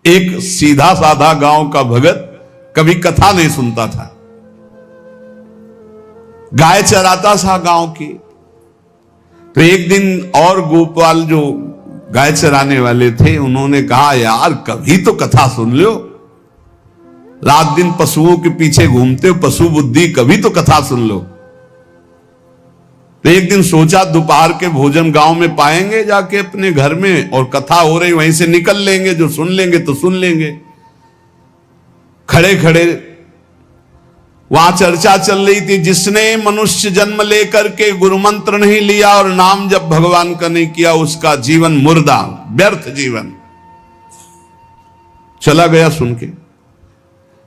एक सीधा साधा गांव का भगत कभी कथा नहीं सुनता था, गाय चराता था गांव की। तो एक दिन और गोपाल जो गाय चराने वाले थे उन्होंने कहा, यार कभी तो कथा सुन लो, रात दिन पशुओं के पीछे घूमते हो, पशु बुद्धि, कभी तो कथा सुन लो। तो एक दिन सोचा दोपहर के भोजन गांव में पाएंगे जाके अपने घर में, और कथा हो रही वहीं से निकल लेंगे, जो सुन लेंगे तो सुन लेंगे। खड़े खड़े वहां चर्चा चल रही थी, जिसने मनुष्य जन्म लेकर के गुरु मंत्र नहीं लिया और नाम जब भगवान का नहीं किया, उसका जीवन मुर्दा, व्यर्थ जीवन। चला गया सुन के,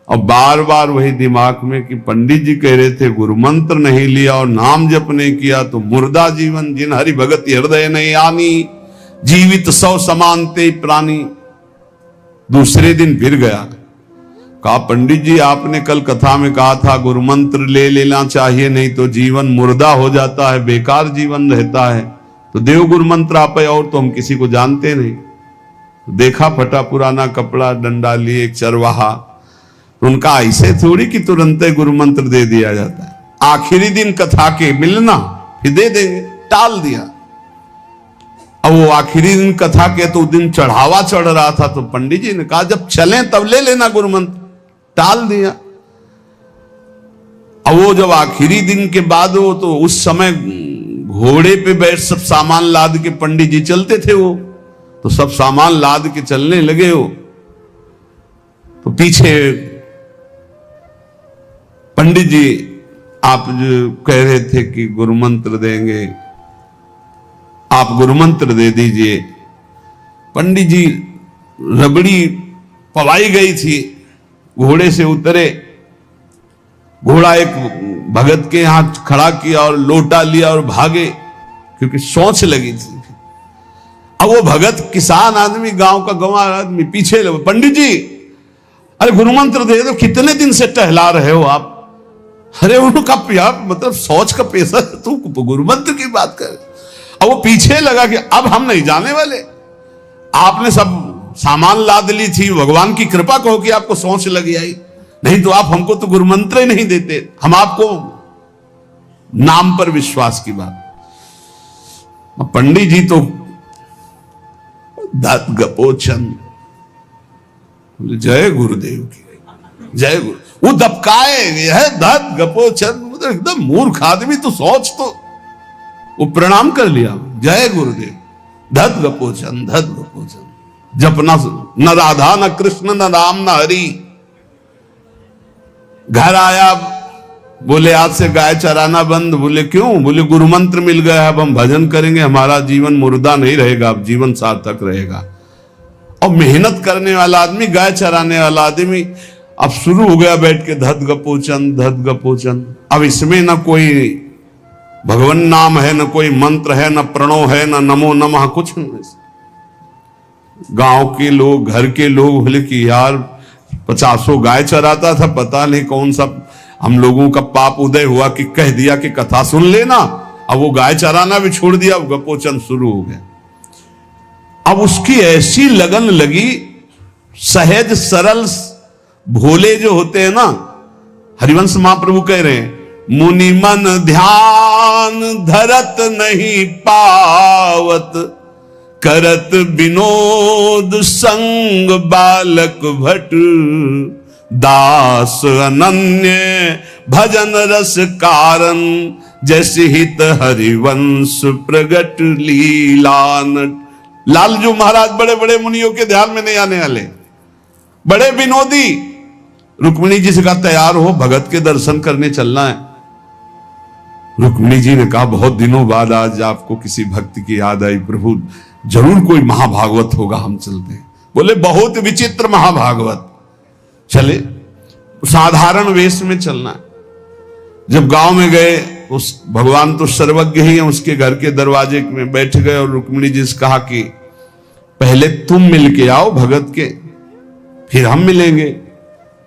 और बार बार वही दिमाग में कि पंडित जी कह रहे थे गुरु मंत्र नहीं लिया और नाम जप नहीं किया तो मुर्दा जीवन। जिन हरि भगत हृदय नहीं आनी, जीवित सौ समानते प्राणी। दूसरे दिन फिर गया, कहा पंडित जी आपने कल कथा में कहा था गुरु मंत्र ले लेना चाहिए, नहीं तो जीवन मुर्दा हो जाता है, बेकार जीवन रहता है। तो देव गुरु मंत्र आप, और तो हम किसी को जानते नहीं। तो देखा फटा पुराना कपड़ा, डंडा लिए एक चरवाहा। तो उनका ऐसे थोड़ी कि तुरंत गुरु मंत्र दे दिया जाता है, आखिरी दिन कथा के मिलना फिर दे देंगे, टाल दिया। अब वो आखिरी दिन कथा के तो दिन चढ़ावा चढ़ रहा था, तो पंडित जी ने कहा जब चलें तब ले लेना गुरु मंत्र, टाल दिया। अब वो जब आखिरी दिन के बाद वो, तो उस समय घोड़े पे बैठ सब सामान लाद के पंडित जी चलते थे, वो तो सब सामान लाद के चलने लगे हो। तो पीछे पंडित जी आप जो कह रहे थे कि गुरु मंत्र देंगे, आप गुरु मंत्र दे दीजिए। पंडित जी रबड़ी पवाई गई थी, घोड़े से उतरे, घोड़ा एक भगत के यहां खड़ा किया और लोटा लिया और भागे, क्योंकि सोच लगी थी। अब वो भगत किसान आदमी, गांव का गंवार आदमी पीछे लगे, पंडित जी अरे गुरु मंत्र दे दो, कितने दिन से टहला रहे हो आप। अरे उनका यार मतलब सोच का पेशा, तू गुरु मंत्र की बात कर। अब वो पीछे लगा कि अब हम नहीं जाने वाले, आपने सब सामान लाद ली थी, भगवान की कृपा कहो कि आपको सोच लगी आई, नहीं तो आप हमको तो गुरु मंत्र ही नहीं देते, हम आपको नाम पर विश्वास की बात। पंडित जी तो दात गपोचन, जय गुरुदेव की, जय गुरु। वो दबकाए है दात गपोचन, मतलब एकदम मूर्ख आदमी, तो सोच तो। वो प्रणाम कर लिया, जय गुरुदेव, धत गपोचन, धत गपोचन। जपना न राधा न कृष्ण न राम न हरि। घर आया, बोले आज से गाय चराना बंद। बोले क्यों? बोले गुरु मंत्र मिल गया, अब हम भजन करेंगे, हमारा जीवन मुर्दा नहीं रहेगा, अब जीवन सार्थक रहेगा। और मेहनत करने वाला आदमी, गाय चराने वाला आदमी, अब शुरू हो गया बैठ के धत गपोचन, धत गपोचन। अब इसमें न कोई भगवान नाम है, न कोई मंत्र है, न प्रणव है, न नमो नमः, कुछ नहीं। गांव के लोग, घर के लोग बोले कि यार 50 गाय चराता था, पता नहीं कौन सा हम लोगों का पाप उदय हुआ कि कह दिया कि कथा सुन लेना। अब वो गाय चराना भी छोड़ दिया, अब गपोचन शुरू हो गया। अब उसकी ऐसी लगन लगी, सहज सरल भोले जो होते हैं ना, हरिवंश महाप्रभु कह रहे हैं, मुनि मन ध्यान धरत नहीं पावत, करत विनोद संग बालक भट, दास अनन्य भजन रस कारण, जैसे हित हरिवंश प्रगट लीलान। लालजू महाराज बड़े बड़े मुनियों के ध्यान में नहीं आने वाले, बड़े विनोदी। रुक्मिणी जी से कहा तैयार हो, भगत के दर्शन करने चलना है। रुक्मिणी जी ने कहा बहुत दिनों बाद आज आपको किसी भक्त की याद आई, प्रभु जरूर कोई महाभागवत होगा, हम चलते हैं। बोले बहुत विचित्र महाभागवत। चले, साधारण वेश में चलना है। जब गांव में गए, उस भगवान तो सर्वज्ञ ही है, उसके घर के दरवाजे में बैठ गए और रुक्मिणी जी से कहा कि पहले तुम मिल के आओ भगत के, फिर हम मिलेंगे।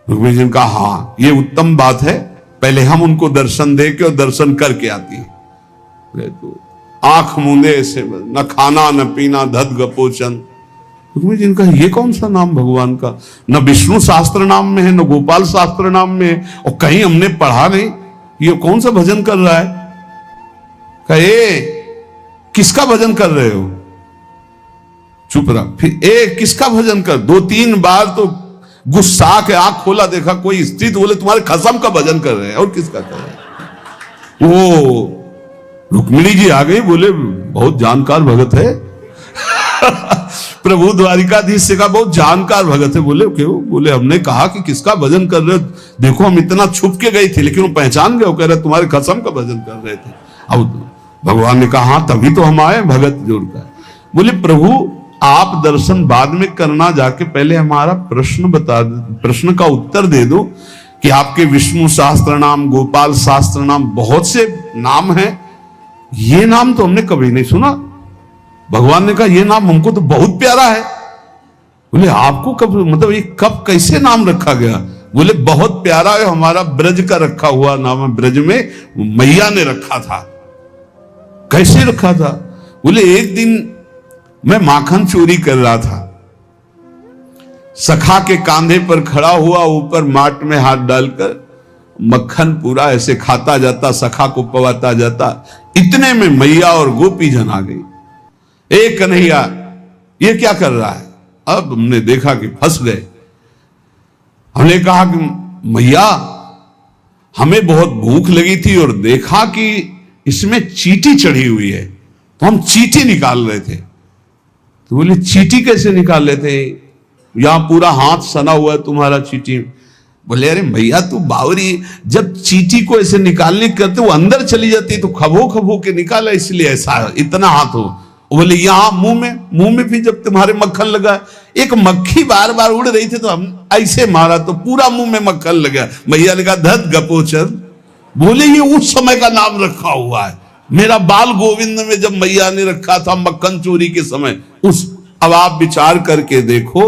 रुक्मिणी जी ने कहा हाँ ये उत्तम बात है, पहले हम उनको दर्शन दे के और दर्शन करके आती है। तो आंख मूंदे से, न खाना न पीना, धत गपोचन। रुक्मिणी जी इनका ये कौन सा नाम भगवान का, न विष्णु शास्त्र नाम में है, न गोपाल शास्त्र नाम में है, और कहीं हमने पढ़ा नहीं, ये कौन सा भजन कर रहा है? कहे किसका भजन कर रहे हो? चुप रहा। फिर किसका भजन कर? 2-3 बार तो गुस्सा के आंख खोला, देखा कोई स्त्री, तो बोले तुम्हारे खसम का भजन कर रहे हैं। और किसका कर रहे हैं? वो रुक्मिणी जी आ गई, बोले बहुत जानकार भगत है। प्रभु द्वारिकाधीश से कहा बहुत जानकार भगत है। बोले क्यों? बोले हमने कहा कि किसका भजन कर रहे हो, देखो हम इतना छुप के गई थी, लेकिन वो पहचान गए, वो कह रहे तुम्हारे खसम का भजन कर रहे थे। अब भगवान ने कहा हाँ तभी तो हम आए भगत जोड़कर। बोले प्रभु आप दर्शन बाद में करना, जाके पहले हमारा प्रश्न बता दो, प्रश्न का उत्तर दे दो कि आपके विष्णु शास्त्र नाम, गोपाल शास्त्र नाम, बहुत से नाम हैं, ये नाम तो हमने कभी नहीं सुना। भगवान ने कहा ये नाम हमको तो बहुत प्यारा है। बोले आपको कब, मतलब ये कब कैसे नाम रखा गया? बोले बहुत प्यारा है, हमारा ब्रज का रखा हुआ नाम है, ब्रज में मैया ने रखा था। कैसे रखा था? बोले एक दिन मैं माखन चोरी कर रहा था, सखा के कांधे पर खड़ा हुआ, ऊपर माट में हाथ डालकर मक्खन पूरा ऐसे खाता जाता, सखा को पवाता जाता। इतने में मैया और गोपी जन आ गई। एक कन्हैया ये क्या कर रहा है? अब हमने देखा कि फंस गए। हमने कहा कि मैया हमें बहुत भूख लगी थी और देखा कि इसमें चींटी चढ़ी हुई है, तो हम चींटी निकाल रहे थे। तो बोले चींटी कैसे निकाल लेते? यहां पूरा हाथ सना हुआ है तुम्हारा चींटी। बोले अरे भैया तू बावरी, जब चींटी को ऐसे निकालने करते वो अंदर चली जाती तो खबो खबो के निकाला, इसलिए ऐसा इतना हाथ हो। बोले यहां मुंह में भी जब तुम्हारे मक्खन लगा, एक मक्खी बार बार उड़ रही थी तो हम ऐसे मारा तो पूरा मुंह में मक्खन लगा। भैया ने कहा धत गपोचर। बोले ये उस समय का नाम रखा हुआ है, मेरा बाल गोविंद में जब मैया ने रखा था मक्खन चोरी के समय उस। अब आप विचार करके देखो,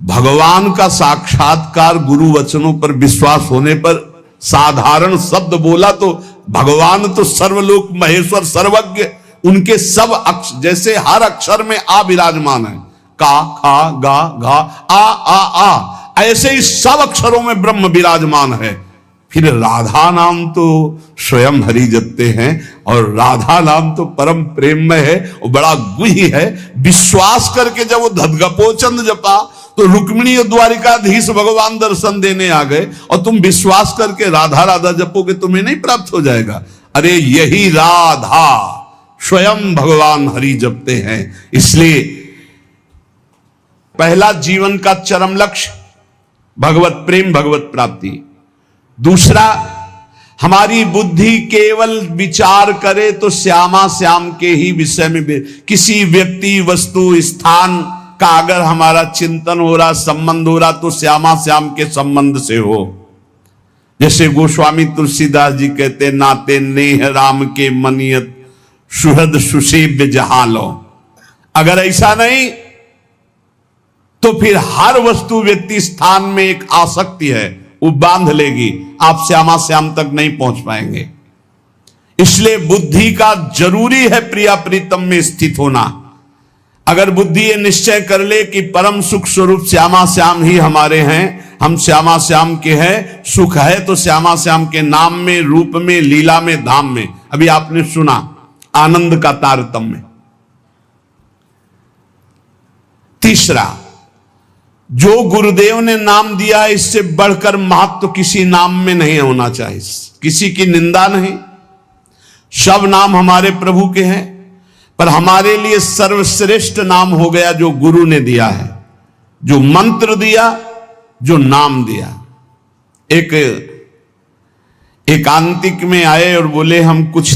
भगवान का साक्षात्कार गुरु वचनों पर विश्वास होने पर साधारण शब्द बोला तो भगवान तो सर्वलोक महेश्वर सर्वज्ञ, उनके सब अक्षर, जैसे हर अक्षर में आ विराजमान है, का खा गा घा आ, ऐसे ही सब अक्षरों में ब्रह्म विराजमान है। फिर राधा नाम तो स्वयं हरि जपते हैं, और राधा नाम तो परम प्रेम में है और बड़ा गुही है। विश्वास करके जब वो धदगपोचंद जपा तो रुक्मिणी और द्वारिकाधीश भगवान दर्शन देने आ गए, और तुम विश्वास करके राधा राधा जपोगे तुम्हें नहीं प्राप्त हो जाएगा? अरे यही राधा स्वयं भगवान हरि जपते हैं। इसलिए पहला जीवन का चरम लक्ष्य भगवत प्रेम, भगवत प्राप्ति। दूसरा, हमारी बुद्धि केवल विचार करे तो श्यामा श्याम के ही विषय में, किसी व्यक्ति वस्तु स्थान का अगर हमारा चिंतन हो रहा, संबंध हो रहा, तो श्यामा श्याम के संबंध से हो। जैसे गोस्वामी तुलसीदास जी कहते, नाते नेह राम के मनियत सुहृद सुसेव्य जहां लो। अगर ऐसा नहीं तो फिर हर वस्तु व्यक्ति स्थान में एक आसक्ति है, वो बांध लेगी, आप श्यामा श्याम तक नहीं पहुंच पाएंगे। इसलिए बुद्धि का जरूरी है प्रिया प्रीतम में स्थित होना। अगर बुद्धि ये निश्चय कर ले कि परम सुख स्वरूप श्यामा श्याम ही हमारे हैं, हम श्यामा श्याम के हैं, सुख है तो श्यामा श्याम के नाम में, रूप में, लीला में, धाम में। अभी आपने सुना आनंद का तारतम्य। तीसरा, जो गुरुदेव ने नाम दिया इससे बढ़कर महत्व तो किसी नाम में नहीं होना चाहिए, किसी की निंदा नहीं। सब नाम हमारे प्रभु के हैं, पर हमारे लिए सर्वश्रेष्ठ नाम हो गया जो गुरु ने दिया है, जो मंत्र दिया, जो नाम दिया। एक एकांतिक में आए और बोले हम कुछ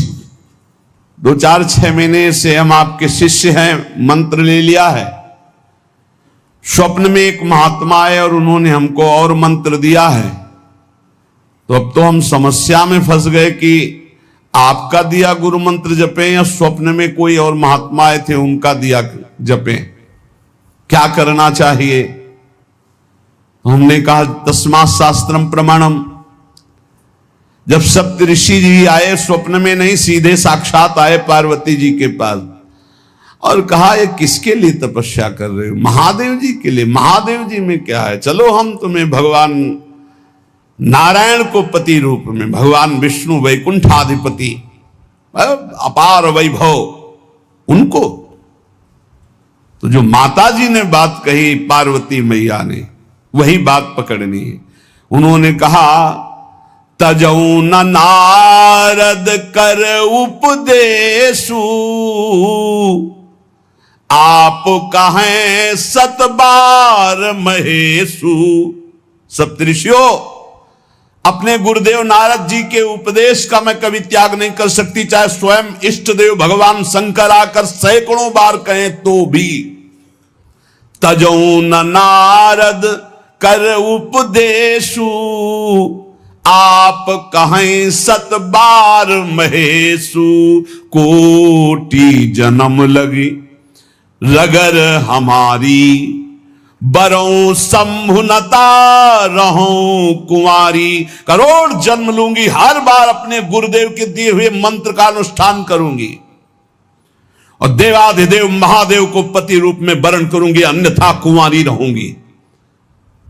2-4-6 महीने से हम आपके शिष्य हैं, मंत्र ले लिया है। स्वप्न में एक महात्मा आए और उन्होंने हमको और मंत्र दिया है, तो अब तो हम समस्या में फंस गए कि आपका दिया गुरु मंत्र जपें या स्वप्न में कोई और महात्मा आए थे उनका दिया जपें, क्या करना चाहिए? हमने कहा तस्मात् शास्त्रम प्रमाणम। जब सप्तऋषि जी आए, स्वप्न में नहीं, सीधे साक्षात आए पार्वती जी के पास, और कहा ये किसके लिए तपस्या कर रहे हो? महादेव जी के लिए। महादेव जी में क्या है, चलो हम तुम्हें भगवान नारायण को पति रूप में, भगवान विष्णु वैकुंठाधिपति अपार वैभव, उनको। तो जो माता जी ने बात कही पार्वती मैया ने, वही बात पकड़नी है। उन्होंने कहा तजऊ न नारद कर उपदेशु, आप कहें सतबार महेशु। सप्तऋषियों, अपने गुरुदेव नारद जी के उपदेश का मैं कभी त्याग नहीं कर सकती, चाहे स्वयं इष्ट देव भगवान शंकर आकर सैकड़ों बार कहें तो भी। तजऊ न नारद कर उपदेशु, आप कहें सत बार महेशु। कोटि जन्म लगी रगर हमारी, बरों संभुनता रहूं कुंवारी। करोड़ जन्म लूंगी, हर बार अपने गुरुदेव के दिए हुए मंत्र का अनुष्ठान करूंगी और देवाधिदेव महादेव को पति रूप में वरण करूंगी, अन्यथा कुंवारी रहूंगी।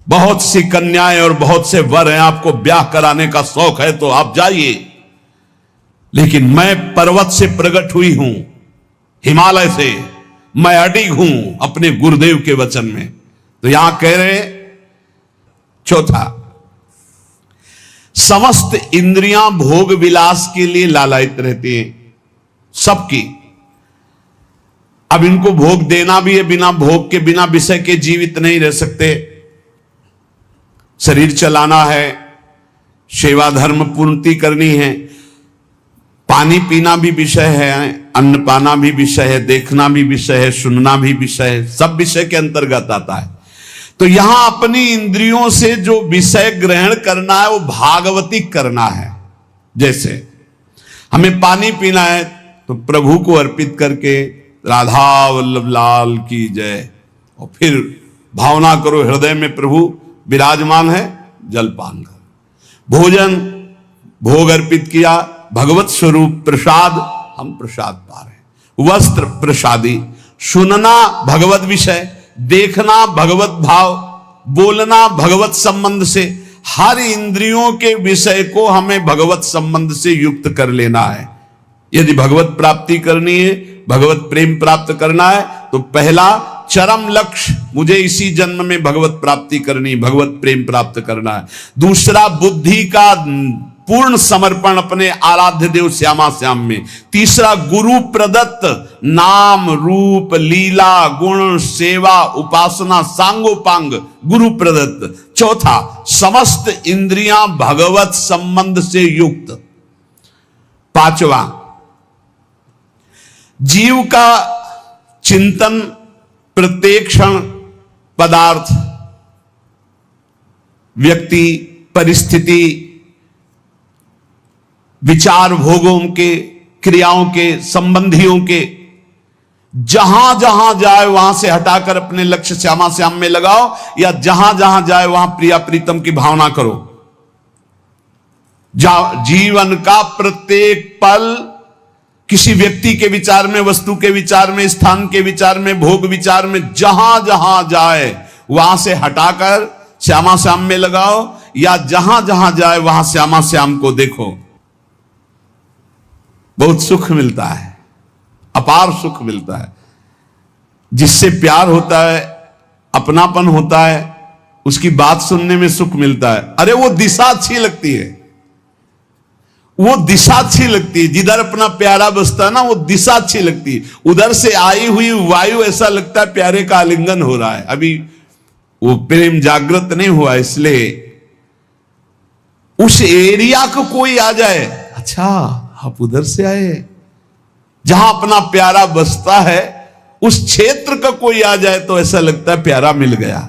बहुत सी कन्याएं और बहुत से वर हैं, आपको ब्याह कराने का शौक है तो आप जाइए, लेकिन मैं पर्वत से प्रकट हुई हूं, हिमालय से मैं अडिग हूं अपने गुरुदेव के वचन में। तो यहां कह रहे चौथा, समस्त इंद्रियां भोग विलास के लिए लालायित रहती हैं, सबकी। अब इनको भोग देना भी है, बिना भोग के, बिना विषय के जीवित नहीं रह सकते। शरीर चलाना है, सेवा धर्म पूर्ति करनी है, पानी पीना भी विषय है, अन्न पाना भी विषय है, देखना भी विषय है, सुनना भी विषय है, सब विषय के अंतर्गत आता है। तो यहां अपनी इंद्रियों से जो विषय ग्रहण करना है वो भागवतिक करना है। जैसे हमें पानी पीना है तो प्रभु को अर्पित करके राधा वल्लभ लाल की जय, और फिर भावना करो हृदय में प्रभु विराजमान है, जलपान करो। भोजन भोग अर्पित किया, भगवत स्वरूप प्रसाद, हम प्रसाद पा रहे। वस्त्र प्रसादी, सुनना भगवत विषय, देखना भगवत भाव, बोलना भगवत संबंध से। हर इंद्रियों के विषय को हमें भगवत संबंध से युक्त कर लेना है। यदि भगवत प्राप्ति करनी है, भगवत प्रेम प्राप्त करना है, तो पहला चरम लक्ष्य, मुझे इसी जन्म में भगवत प्राप्ति करनी, भगवत प्रेम प्राप्त करना है। दूसरा, बुद्धि का पूर्ण समर्पण अपने आराध्य देव श्यामा श्याम में। तीसरा, गुरु प्रदत्त नाम रूप लीला गुण सेवा उपासना सांगोपांग गुरु प्रदत्त। चौथा, समस्त इंद्रियां भगवत संबंध से युक्त। पांचवा, जीव का चिंतन प्रत्येक क्षण पदार्थ, व्यक्ति, परिस्थिति, विचार भोगों के, क्रियाओं के, संबंधियों के, जहां जहां जाए वहां से हटाकर अपने लक्ष्य श्यामा श्याम में लगाओ, या जहां जहां जाए वहां प्रिया प्रीतम की भावना करो। जीवन का प्रत्येक पल किसी व्यक्ति के विचार में, वस्तु के विचार में, स्थान के विचार में, भोग विचार में, जहां जहां जाए वहां से हटाकर श्यामा श्याम में लगाओ, या जहां जहां जाए वहां श्यामा श्याम को देखो। बहुत सुख मिलता है, अपार सुख मिलता है। जिससे प्यार होता है, अपनापन होता है, उसकी बात सुनने में सुख मिलता है। अरे वो दिशा अच्छी लगती है, वो दिशा अच्छी लगती है। जिधर अपना प्यारा बसता है ना, वो दिशा अच्छी लगती है। उधर से आई हुई वायु ऐसा लगता है प्यारे का आलिंगन हो रहा है, अभी वो प्रेम जागृत नहीं हुआ। इसलिए उस एरिया को कोई आ जाए, अच्छा आप उधर से आए, जहां अपना प्यारा बसता है उस क्षेत्र का कोई आ जाए तो ऐसा लगता है प्यारा मिल गया।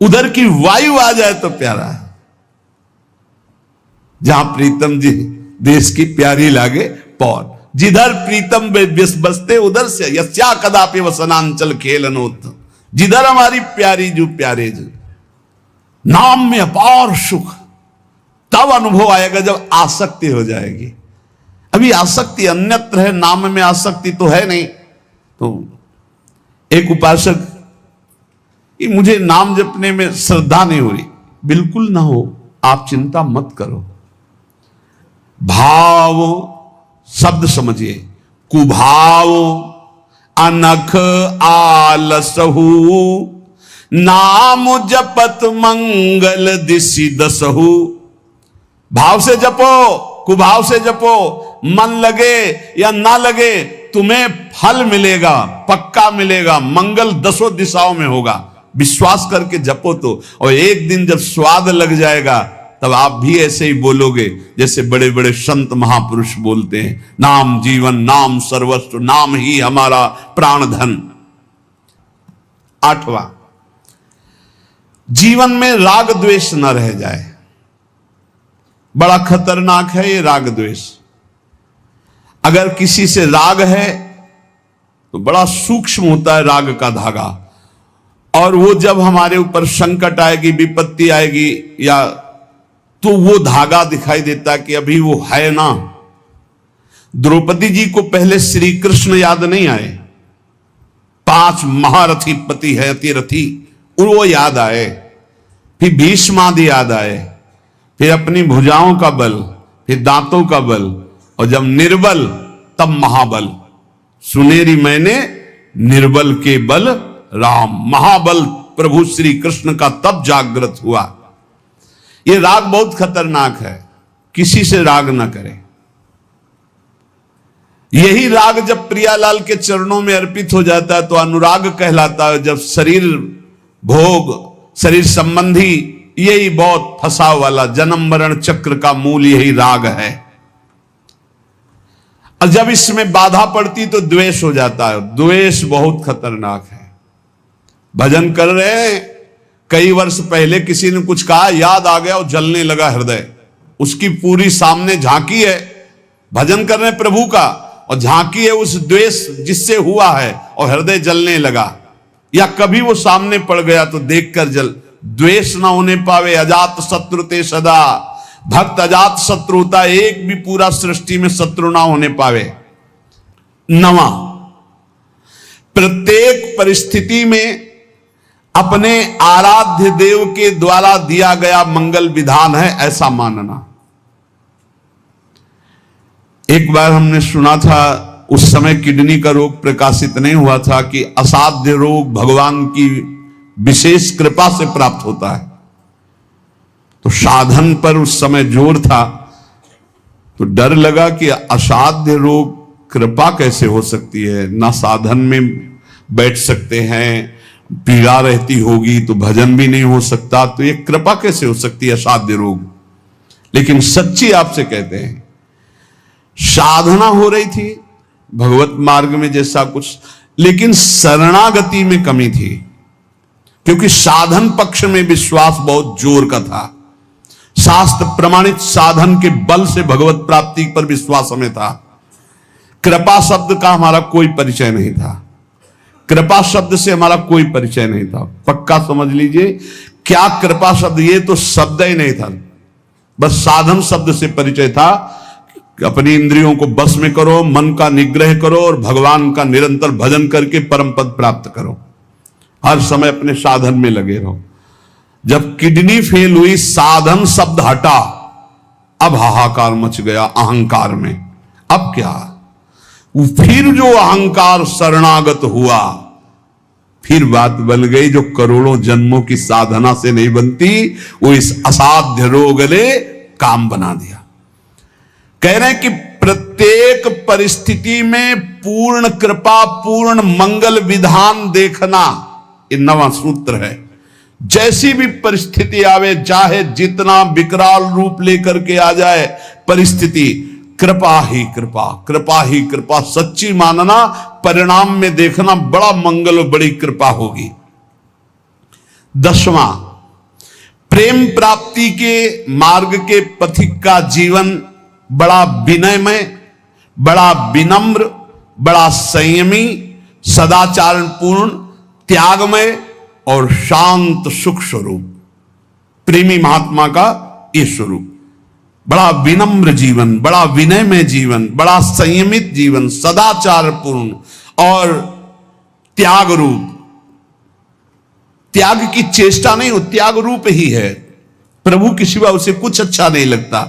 उधर की वायु आ जाए तो प्यारा। जहां प्रीतम जी देश की प्यारी लागे पौर, जिधर प्रीतम बसते उधर से यस्या कदापि वसनांचल खेलनोत। जिधर हमारी प्यारी जो प्यारे जो, नाम में अपार सुख तब अनुभव आएगा जब आसक्ति हो जाएगी। अभी आसक्ति अन्यत्र है, नाम में आसक्ति तो है नहीं। तो एक उपासक, ये मुझे नाम जपने में श्रद्धा नहीं हो रही, बिल्कुल ना हो, आप चिंता मत करो। भाव शब्द समझिए, कुभाव अनख आलसहु, नाम जपत मंगल दिशि दसहु। भाव से जपो, कुभाव से जपो, मन लगे या ना लगे तुम्हें फल मिलेगा, पक्का मिलेगा, मंगल दसों दिशाओं में होगा। विश्वास करके जपो तो, और एक दिन जब स्वाद लग जाएगा तब आप भी ऐसे ही बोलोगे जैसे बड़े बड़े संत महापुरुष बोलते हैं, नाम जीवन, नाम सर्वस्व, नाम ही हमारा प्राण धन। 8वां, जीवन में राग द्वेष न रह जाए। बड़ा खतरनाक है ये राग द्वेष। अगर किसी से राग है तो बड़ा सूक्ष्म होता है राग का धागा, और वो जब हमारे ऊपर संकट आएगी, विपत्ति आएगी, या तो वो धागा दिखाई देता कि अभी वो है ना। द्रौपदी जी को पहले श्री कृष्ण याद नहीं आए, 5 महारथी पति है अतिरथी, वो याद आए, फिर भीष्म आदि याद आए, फिर अपनी भुजाओं का बल, फिर दांतों का बल, और जब निर्बल तब महाबल। सुनेरी मैंने निर्बल के बल राम, महाबल प्रभु श्री कृष्ण का तब जागृत हुआ। ये राग बहुत खतरनाक है, किसी से राग ना करें। यही राग जब प्रियालाल के चरणों में अर्पित हो जाता है तो अनुराग कहलाता है। जब शरीर भोग, शरीर संबंधी, यही बहुत फंसाव वाला जन्म मरण चक्र का मूल यही राग है। और जब इसमें बाधा पड़ती तो द्वेष हो जाता है। द्वेष बहुत खतरनाक है। भजन कर रहे हैं, कई वर्ष पहले किसी ने कुछ कहा, याद आ गया और जलने लगा हृदय। उसकी पूरी सामने झांकी है, भजन कर रहे हैं प्रभु का, और झांकी है उस द्वेष जिससे हुआ है, और हृदय जलने लगा। या कभी वो सामने पड़ गया तो देखकर जल। द्वेष ना होने पावे, अजात शत्रु ते सदा। भक्त अजात शत्रु होता, एक भी पूरा सृष्टि में शत्रु ना होने पावे। 9वां, प्रत्येक परिस्थिति में अपने आराध्य देव के द्वारा दिया गया मंगल विधान है ऐसा मानना। एक बार हमने सुना था, उस समय किडनी का रोग प्रकाशित नहीं हुआ था, कि असाध्य रोग भगवान की विशेष कृपा से प्राप्त होता है। तो साधन पर उस समय जोर था, तो डर लगा कि असाध्य रोग कृपा कैसे हो सकती है, ना साधन में बैठ सकते हैं, पीड़ा रहती होगी तो भजन भी नहीं हो सकता, तो ये कृपा कैसे हो सकती है असाध्य रोग। लेकिन सच्ची आपसे कहते हैं, साधना हो रही थी भगवत मार्ग में जैसा कुछ, लेकिन शरणागति में कमी थी, क्योंकि साधन पक्ष में विश्वास बहुत जोर का था। शास्त्र प्रमाणित साधन के बल से भगवत प्राप्ति पर विश्वास हमें था। कृपा शब्द का हमारा कोई परिचय नहीं था, कृपा शब्द से हमारा कोई परिचय नहीं था। पक्का समझ लीजिए, क्या कृपा शब्द, ये तो शब्द ही नहीं था, बस साधन शब्द से परिचय था। अपनी इंद्रियों को बस में करो, मन का निग्रह करो, और भगवान का निरंतर भजन करके परम पद प्राप्त करो। हर समय अपने साधन में लगे रहो। जब किडनी फेल हुई, साधन शब्द हटा, अब हाहाकार मच गया अहंकार में। अब क्या, फिर जो अहंकार शरणागत हुआ, फिर बात बन गई जो करोड़ों जन्मों की साधना से नहीं बनती, वो इस असाध्य रोग ने काम बना दिया। कह रहे हैं कि प्रत्येक परिस्थिति में पूर्ण कृपा, पूर्ण मंगल विधान देखना, ये 9वां सूत्र है। जैसी भी परिस्थिति आवे, चाहे जितना विकराल रूप लेकर के आ जाए परिस्थिति, कृपा ही कृपा, कृपा ही कृपा, सच्ची मानना, परिणाम में देखना बड़ा मंगल और बड़ी कृपा होगी। 10वां, प्रेम प्राप्ति के मार्ग के पथिक का जीवन बड़ा विनयमय, बड़ा विनम्र, बड़ा संयमी, सदाचारपूर्ण, त्यागमय और शांत सुख स्वरूप, प्रेमी महात्मा का ये स्वरूप। बड़ा विनम्र जीवन, बड़ा विनयमय जीवन, बड़ा संयमित जीवन, सदाचारपूर्ण और त्याग रूप, त्याग की चेष्टा नहीं, वो त्याग रूप ही है। प्रभु के सिवा उसे कुछ अच्छा नहीं लगता।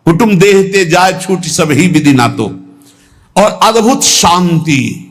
कुटुंब देहते जाए छूट सब ही विधि ना तो। और अद्भुत शांति,